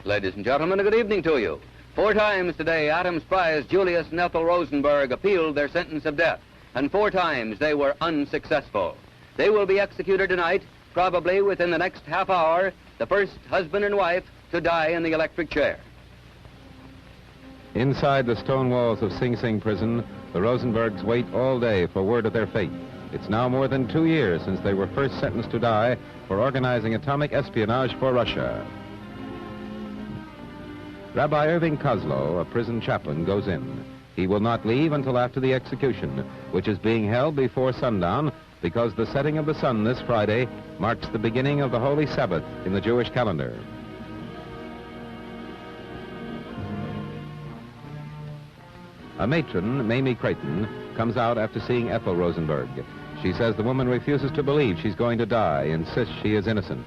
Ladies and gentlemen, a good evening to you. 4 times today, Adams Prize, Julius and Ethel Rosenberg appealed their sentence of death, and 4 times they were unsuccessful. They will be executed tonight, probably within the next half hour, the first husband and wife to die in the electric chair. Inside the stone walls of Sing Sing prison, the Rosenbergs wait all day for word of their fate. It's now more than 2 years since they were first sentenced to die for organizing atomic espionage for Russia. Rabbi Irving Kozlow, a prison chaplain, goes in. He will not leave until after the execution, which is being held before sundown because the setting of the sun this Friday marks the beginning of the Holy Sabbath in the Jewish calendar. A matron, Mamie Creighton, comes out after seeing Ethel Rosenberg. She says the woman refuses to believe she's going to die, insists she is innocent.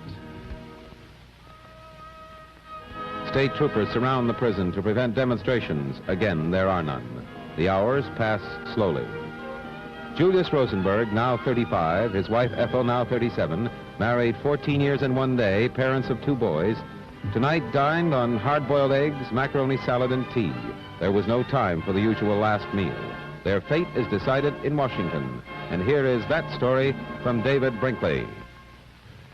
State troopers surround the prison to prevent demonstrations. Again, there are none. The hours pass slowly. Julius Rosenberg, now 35, his wife Ethel, now 37, married 14 years and 1 day, parents of 2 boys, tonight dined on hard-boiled eggs, macaroni salad, and tea. There was no time for the usual last meal. Their fate is decided in Washington. And here is that story from David Brinkley.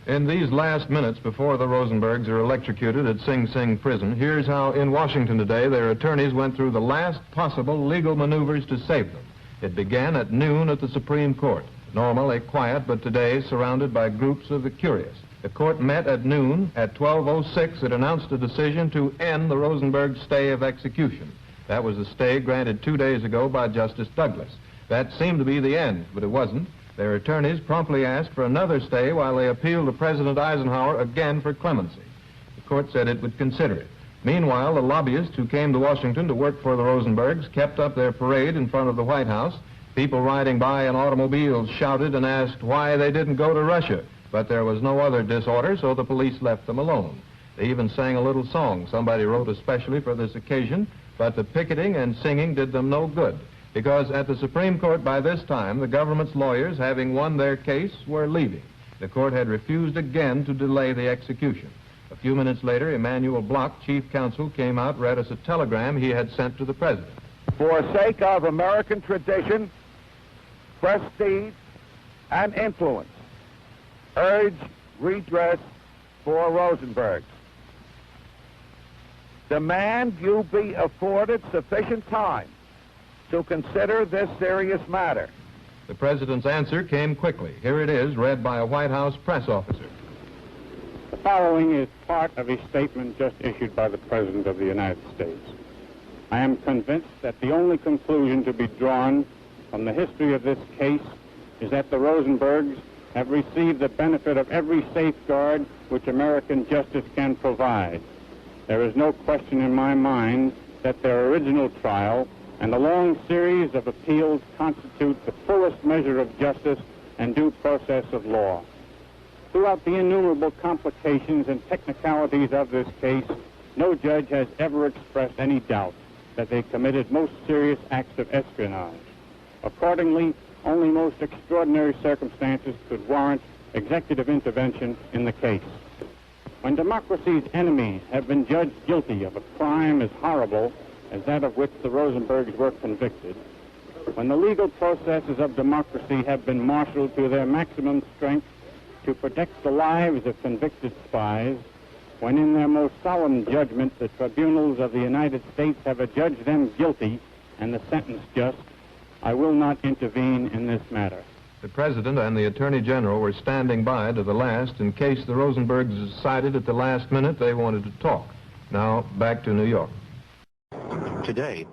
In these last minutes before the Rosenbergs are electrocuted at Sing Sing prison, here's how in Washington today their attorneys went through the last possible legal maneuvers to save them. It began at noon at the Supreme Court. Normally quiet, but today surrounded by groups of the curious. The court met at noon. At 12:06, it announced a decision to end the Rosenberg stay of execution. That was the stay granted 2 days ago by Justice Douglas. That seemed to be the end, but it wasn't. Their attorneys promptly asked for another stay while they appealed to President Eisenhower again for clemency. The court said it would consider it. Meanwhile, the lobbyists who came to Washington to work for the Rosenbergs kept up their parade in front of the White House. People riding by in automobiles shouted and asked why they didn't go to Russia. But there was no other disorder, so the police left them alone. They even sang a little song somebody wrote especially for this occasion, but the picketing and singing did them no good. Because at the Supreme Court by this time, the government's lawyers, having won their case, were leaving. The court had refused again to delay the execution. A few minutes later, Emanuel Block, chief counsel, came out, read us a telegram he had sent to the president. For sake of American tradition, prestige, and influence, urge redress for Rosenberg. Demand you be afforded sufficient time to consider this serious matter. The president's answer came quickly. Here it is, read by a White House press officer. The following is part of a statement just issued by the President of the United States. I am convinced that the only conclusion to be drawn from the history of this case is that the Rosenbergs have received the benefit of every safeguard which American justice can provide. There is no question in my mind that their original trial and the long series of appeals constitute the fullest measure of justice and due process of law. Throughout the innumerable complications and technicalities of this case, no judge has ever expressed any doubt that they committed most serious acts of espionage. Accordingly, only most extraordinary circumstances could warrant executive intervention in the case. When democracy's enemies have been judged guilty of a crime as horrible as that of which the Rosenbergs were convicted, when the legal processes of democracy have been marshaled to their maximum strength to protect the lives of convicted spies, when in their most solemn judgment the tribunals of the United States have adjudged them guilty and the sentence just, I will not intervene in this matter. The president and the attorney general were standing by to the last in case the Rosenbergs decided at the last minute they wanted to talk. Now, back to New York. Today,